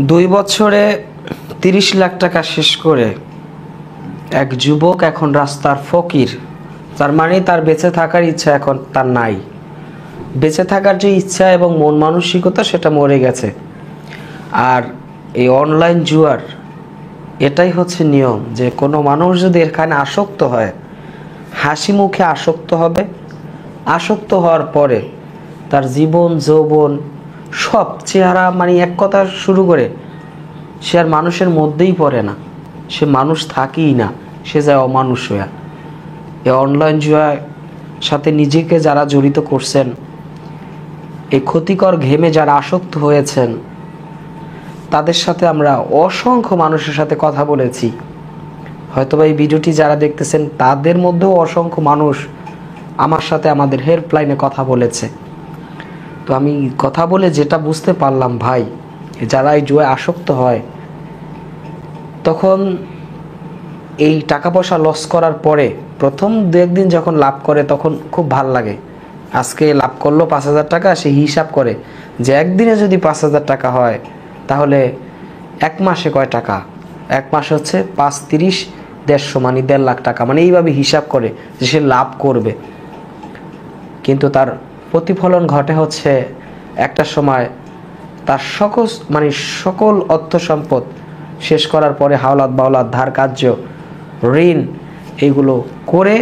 2 বছরে 30 লাখ টাকা শেষ করে এক যুবক এখন রাস্তার ফকির। তার মানে তার বেঁচে থাকার ইচ্ছা এখন তার নাই। বেঁচে থাকার যে ইচ্ছা এবং মন মানসিকতা সেটা মরে গেছে। আর এই অনলাইন জুয়ার এটাই হচ্ছে নিয়ম, যে কোনো মানুষ যদি এখানে আসক্ত হয়, হাসি মুখে আসক্ত হবে। আসক্ত হওয়ার পরে তার জীবন যৌবন সব চেহারা, মানে এক কথা শুরু করে সে আর মানুষের মধ্যেই পড়ে না, সে মানুষ থাকেই না, সে যায় অমানুষ হয়ে। এই অনলাইন জুয়ার সাথে নিজেকে যারা জড়িত করছেন, এই ক্ষতিকর ঘেমে যারা আসক্ত হয়েছেন, তাদের সাথে আমরা অসংখ্য মানুষের সাথে কথা বলেছি। হয়তোবা এই ভিডিওটি যারা দেখতেছেন তাদের মধ্যেও অসংখ্য মানুষ আমার সাথে আমাদের হেল্পলাইনে কথা বলেছে। তো আমি কথা বলে যেটা বুঝতে পারলাম, ভাই, যারা এই জুয়ায় আসক্ত হয়, তখন এই টাকা পয়সা লস করার পরে প্রথম 2-1 দিন যখন লাভ করে তখন খুব ভাল লাগে। আজকে লাভ করলো 5,000 টাকা, সে হিসাব করে যে একদিনে যদি 5,000 টাকা হয় তাহলে 1 মাসে কয় টাকা, 1 মাস হচ্ছে 5 30 150, মানে 1.5 লাখ টাকা, মানে এইভাবে হিসাব করে যে সে লাভ করবে। কিন্তু তার প্রতিফলন ঘটে হচ্ছে একটা সময় তার সকল অর্থ সম্পদ শেষ করার পরে হাওলাত বাওলাত ধার কার্য ঋণ এইগুলো করে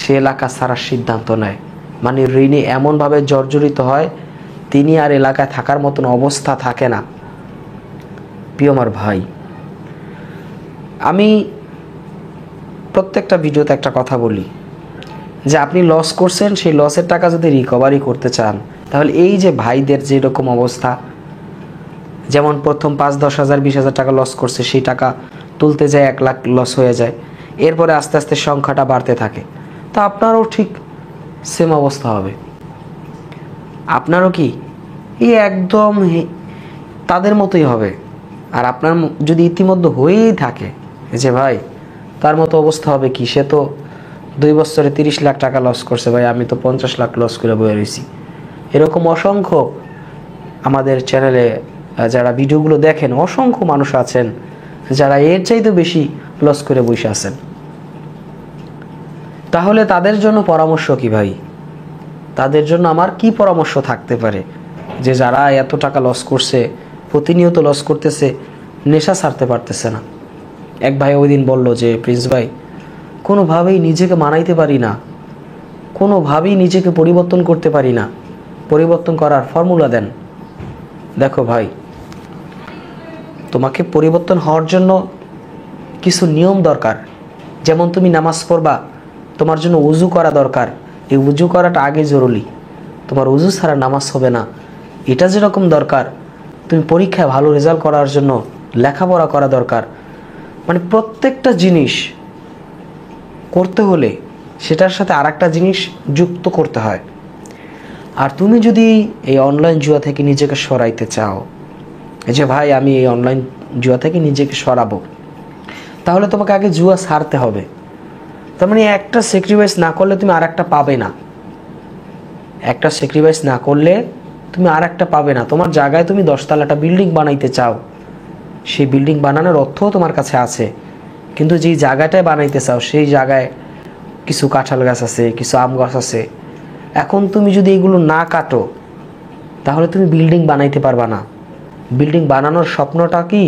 সে এলাকা ছাড়ার সিদ্ধান্ত নেয়। মানে ঋণে এমনভাবে জর্জরিত হয় তিনি আর এলাকায় থাকার মতন অবস্থা থাকে না। প্রিয় আমার ভাই, আমি প্রত্যেকটা ভিডিওতে একটা কথা বলি যে আপনি লস করছেন, সেই লসের টাকা যদি রিকভারি করতে চান তাহলে এই যে ভাইদের যেরকম অবস্থা, যেমন প্রথম 5-10 হাজার 20,000 টাকা লস করছে, সেই টাকা তুলতে যায় 1 লাখ লস হয়ে যায়, এরপরে আস্তে আস্তে সংখ্যাটা বাড়তে থাকে। তা আপনারও ঠিক সেম অবস্থা হবে। আপনারও কি এই একদম তাদের মতোই হবে। আর আপনার যদি ইতিমধ্যে হয়েই থাকে যে ভাই তার মতো অবস্থা হবে কি, সে তো 2 বছরে 30 লাখ টাকা লস করছে, ভাই আমি তো 50 লাখ লস করে বয়ে রয়েছি। এরকম অসংখ্য আমাদের চ্যানেলে যারা ভিডিওগুলো দেখেন, অসংখ্য মানুষ আছেন যারা এর চাইতে বেশি লস করে বসে আছেন। তাহলে তাদের জন্য পরামর্শ কি ভাই? তাদের জন্য আমার কি পরামর্শ থাকতে পারে যে যারা এত টাকা লস করছে, প্রতিনিয়ত লস করতেছে, নেশা ছাড়তে পারতেছে না? এক ভাই ওই দিন বলল যে প্রিন্স ভাই, কোনোভাবেই নিজেকে মানাইতে পারি না, কোনোভাবেই নিজেকে পরিবর্তন করতে পারি না, পরিবর্তন করার ফর্মুলা দেন। দেখো ভাই, তোমাকে পরিবর্তন হওয়ার জন্য কিছু নিয়ম দরকার। যেমন তুমি নামাজ পড়বা, তোমার জন্য উজু করা দরকার। এই উজু করাটা আগে জরুরি, তোমার উজু ছাড়া নামাজ হবে না। এটা যেরকম দরকার, তুমি পরীক্ষায় ভালো রেজাল্ট করার জন্য লেখাপড়া করা দরকার। মানে প্রত্যেকটা জিনিস করতে হলে সেটার সাথে আরেকটা জিনিস যুক্ত করতে হয়। আর তুমি যদি এই অনলাইন জুয়া থেকে নিজেকে সরাইতে চাও, যে ভাই আমি এই অনলাইন জুয়া থেকে নিজেকে সরাবো, তাহলে তোমাকে আগে জুয়া ছাড়তে হবে। তার মানে একটা স্যাক্রিফাইস না করলে তুমি আরেকটা পাবে না। একটা স্যাক্রিফাইস না করলে তুমি আরেকটা পাবে না। তোমার জায়গায় তুমি 10 তলাটা বিল্ডিং বানাইতে চাও, সেই বিল্ডিং বানানোর অর্থও তোমার কাছে আছে, কিন্তু যেই জায়গাটায় বানাইতে চাও সেই জায়গায় কিছু কাঁঠাল গাছ আছে, কিছু আম গাছ আছে। এখন তুমি যদি এগুলো না কাটো তাহলে তুমি বিল্ডিং বানাইতে পারবা না। বিল্ডিং বানানোর স্বপ্নটা কি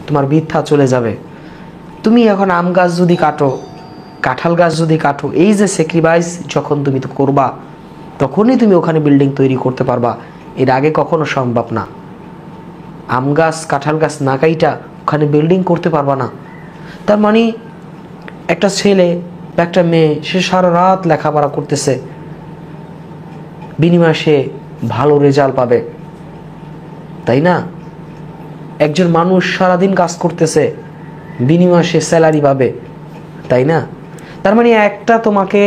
তোমার বৃথা চলে যাবে। তুমি এখন আম গাছ যদি কাটো, কাঁঠাল গাছ যদি কাটো, এই যে স্যাক্রিফাইস যখন তুমি তো করবা, তখনই তুমি ওখানে বিল্ডিং তৈরি করতে পারবা। এর আগে কখনো সম্ভব না। আম গাছ কাঁঠাল গাছ না কাইটা ওখানে বিল্ডিং করতে পারবা না। তার মানে একটা ছেলে বা একটা মেয়ে, সে সারা রাত লেখাপড়া করতেছে, বিনিময়ে সে ভালো রেজাল্ট পাবে, তাই না? একজন মানুষ সারাদিন কাজ করতেছে, বিনিময়ে সে স্যালারি পাবে, তাই না? তার মানে একটা তোমাকে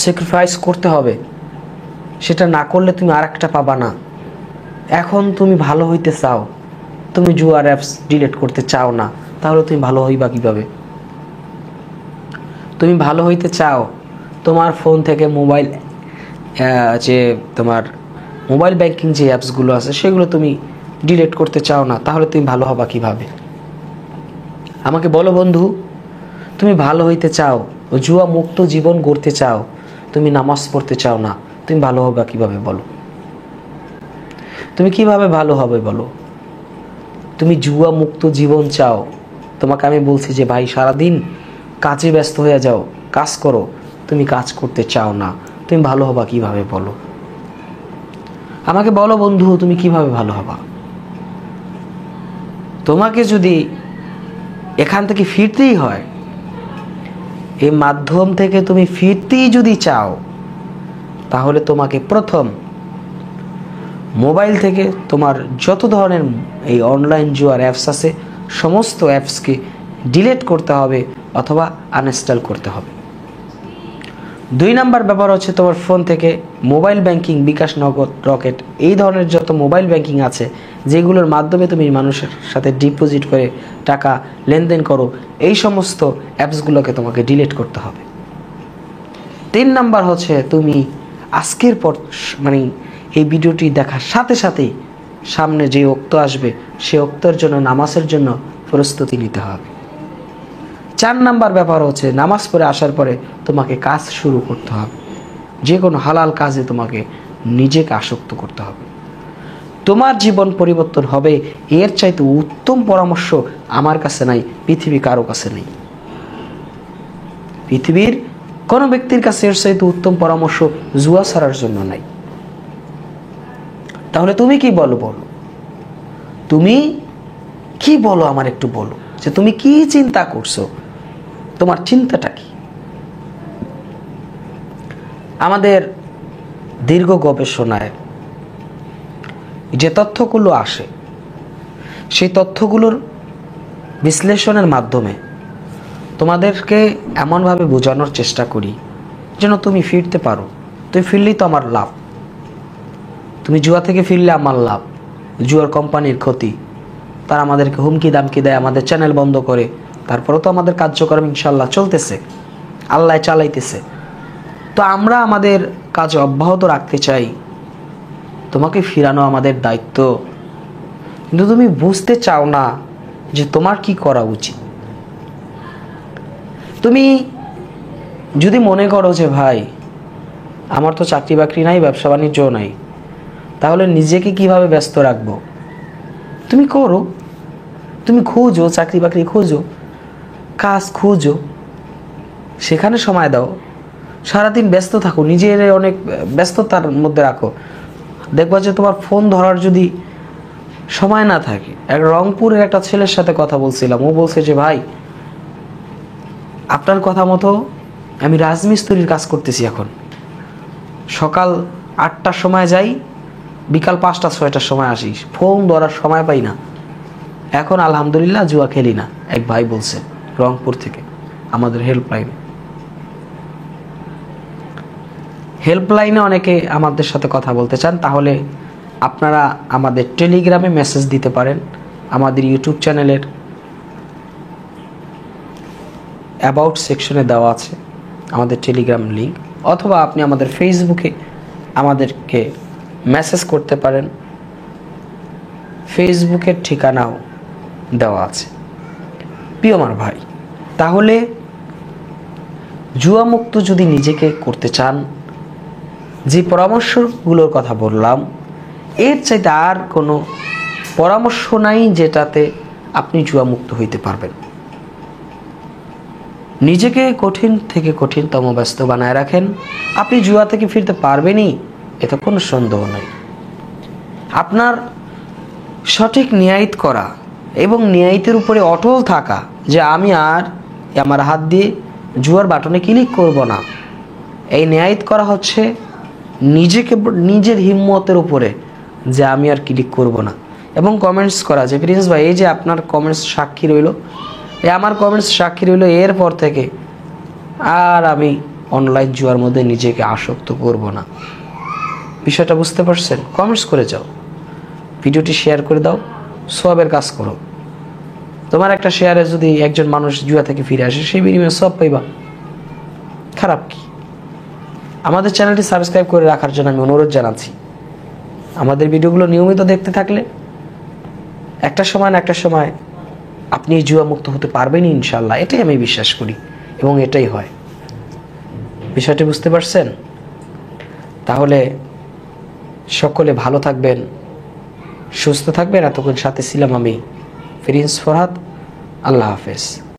স্যাক্রিফাইস করতে হবে, সেটা না করলে তুমি আরেকটা পাবা না। এখন তুমি ভালো হইতে চাও, তুমি জুয়ার অ্যাপস ডিলিট করতে চাও না, তাহলে তুমি ভালো হইবা কিভাবে? তুমি ভালো হইতে চাও, তোমার ফোন থেকে মোবাইল যে তোমার মোবাইল ব্যাংকিং যে অ্যাপসগুলো আছে সেগুলো তুমি ডিলিট করতে চাও না, তাহলে তুমি ভালো হবা কিভাবে? আমাকে বলো বন্ধু, তুমি ভালো হইতে চাও, জুয়া মুক্ত জীবন গড়তে চাও, তুমি নামাজ পড়তে চাও না, তুমি ভালো হবা কিভাবে বলো? তুমি কিভাবে ভালো হবে বলো? তুমি জুয়া মুক্ত জীবন চাও, তোমাকে আমি বলছি যে ভাই সারাদিন কাজে ব্যস্ত হয়ে যাও, কাজ করো, তুমি কাজ করতে চাও না, তুমি ভালো হবা কিভাবে বলো? আমাকে বলো বন্ধু, তুমি কিভাবে ভালো হবা? তোমাকে যদি এখান থেকে ফিরতেই হয়, এই মাধ্যম থেকে তুমি ফিরতেই যদি চাও, তাহলে তোমাকে প্রথম মোবাইল থেকে তোমার যত ধরনের এই অনলাইন জুয়ার অ্যাপস আছে সমস্ত অ্যাপসকে ডিলিট করতে হবে অথবা আনইনস্টল করতে হবে। 2 নাম্বার ব্যাপার হচ্ছে তোমার ফোন থেকে মোবাইল ব্যাংকিং, বিকাশ, নগদ, রকেট এই ধরনের যত মোবাইল ব্যাংকিং আছে যেগুলোর মাধ্যমে তুমি মানুষের সাথে ডিপোজিট করে টাকা লেনদেন করো, এই সমস্ত অ্যাপসগুলোকে তোমাকে ডিলিট করতে হবে। 3 নাম্বার হচ্ছে তুমি আজকের পর মানে এই ভিডিওটি দেখার সাথে সাথেই সামনে যে ওক্ত আসবে সে ওক্তের জন্য, নামাজের জন্য প্রস্তুতি নিতে হবে। 4 নাম্বার ব্যাপার হচ্ছে নামাজ পড়ে আসার পরে তোমাকে কাজ শুরু করতে হবে, যে কোনো হালাল কাজে তোমাকে নিজেকে আসক্ত করতে হবে। তোমার জীবন পরিবর্তন হবে, এর চাইতে উত্তম পরামর্শ আমার কাছে নাই, পৃথিবী কারো কাছে নেই। পৃথিবীর কোনো ব্যক্তির কাছে এর চাইতে উত্তম পরামর্শ জুয়া ছাড়ার জন্য নাই। তাহলে তুমি কি বলো? তুমি কি বলো? আমার একটু বলো যে তুমি কি চিন্তা করছো, তোমার চিন্তাটা কি? আমাদের দীর্ঘ গবেষণায় যে তথ্যগুলো আসে সেই তথ্যগুলোর বিশ্লেষণের মাধ্যমে তোমাদেরকে এমনভাবে বোঝানোর চেষ্টা করি যেন তুমি ফিরতে পারো। তুমি ফিরলেই তো আমার লাভ, তুমি জুয়া থেকে ফিরলে আমার লাভ। জুয়ার কোম্পানির ক্ষতি, তারা আমাদেরকে হুমকি দামকি দেয়, আমাদের চ্যানেল বন্ধ করে, তারপরেও তো আমাদের কার্যক্রম ইনশাল্লাহ চলতেছে, আল্লাহ চালাইতেছে। তো আমরা আমাদের কাজ অব্যাহত রাখতে চাই, তোমাকে ফিরানো আমাদের দায়িত্ব। কিন্তু তুমি বুঝতে চাও না যে তোমার কি করা উচিত। তুমি যদি মনে করো যে ভাই আমার তো চাকরি বাকরি নাই, ব্যবসা বাণিজ্য নাই, তাহলে নিজেকে কিভাবে ব্যস্ত রাখবো? তুমি করো, তুমি খোঁজো, চাকরি বাকরি খোঁজো, কাজ খোঁজো, সেখানে সময় দাও, সারাদিন ব্যস্ত থাকো, নিজের অনেক ব্যস্ততার মধ্যে রাখো। দেখবা যে তোমার ফোন ধরার যদি সময় না থাকে। রংপুরের একটা ছেলের সাথে কথা বলছিলাম, ও বলছে যে ভাই আপনার কথা মতো আমি রাজমিস্ত্রির কাজ করতেছি, এখন সকাল 8টার সময় যাই, বিকাল 5টা-6টার সময় আসি, ফোন ধরার সময় পাই না। এখন আলহামদুলিল্লাহ জুয়া খেলি না। এক ভাই বলছে রংপুর থেকে আমাদের হেল্পলাইনে অনেকে আমাদের সাথে কথা বলতে চান, তাহলে আপনারা আমাদের টেলিগ্রামে মেসেজ দিতে পারেন। আমাদের ইউটিউব চ্যানেলের অ্যাবাউট সেকশনে দেওয়া আছে আমাদের টেলিগ্রাম লিঙ্ক, অথবা আপনি আমাদের ফেসবুকে আমাদেরকে মেসেজ করতে পারেন, ফেসবুকের ঠিকানাও দেওয়া আছে। প্রিয় আমার ভাই, তাহলে জুয়ামুক্ত যদি নিজেকে করতে চান, যে পরামর্শগুলোর কথা বললাম এর চাইতে আর কোনো পরামর্শ নাই যেটাতে আপনি জুয়ামুক্ত হইতে পারবেন। নিজেকে কঠিন থেকে কঠিনতম ব্যস্ত বানায় রাখেন, আপনি জুয়া থেকে ফিরতে পারবেনই, এতে কোনো সন্দেহ নাই। আপনার সঠিক নিয়ায়িত করা এবং নিয়ায়িতের উপরে অটল থাকা যে আমি আর আমার হাত দিয়ে জুয়ার বাটনে ক্লিক করব না, এই নিয়ায়িত করা হচ্ছে নিজেকে, নিজের হিম্মতের উপরে যে আমি আর ক্লিক করব না। এবং কমেন্টস করা যে প্রিন্স ভাই এই যে আপনার কমেন্টস সাক্ষী রইল, আমার কমেন্টস সাক্ষী রইল, এরপর থেকে আর আমি অনলাইন জুয়ার মধ্যে নিজেকে আসক্ত করব না। বিষয়টা বুঝতে পারছেন? কমেন্টস করে যাও, ভিডিওটি শেয়ার করে দাও, সওয়াবের কাজ করো। তোমার একটা শেয়ারে যদি একজন মানুষ জুয়া থেকে ফিরে আসে, সেই বিনিময়ে সওয়াব পাইবা, খারাপ কি? আমাদের চ্যানেলটি সাবস্ক্রাইব করে রাখার জন্য আমি অনুরোধ জানাচ্ছি। আমাদের ভিডিওগুলো নিয়মিত দেখতে থাকলে একটা সময় না একটা সময় আপনি জুয়া মুক্ত হতে পারবেন ইনশাল্লাহ, এটাই আমি বিশ্বাস করি এবং এটাই হয়। বিষয়টি বুঝতে পারছেন? তাহলে সকলে ভালো থাকবেন, সুস্থ থাকবেন। এতক্ষণ সাথে ছিলাম আমি প্রিন্স ফরহাদ। আল্লাহ হাফেজ।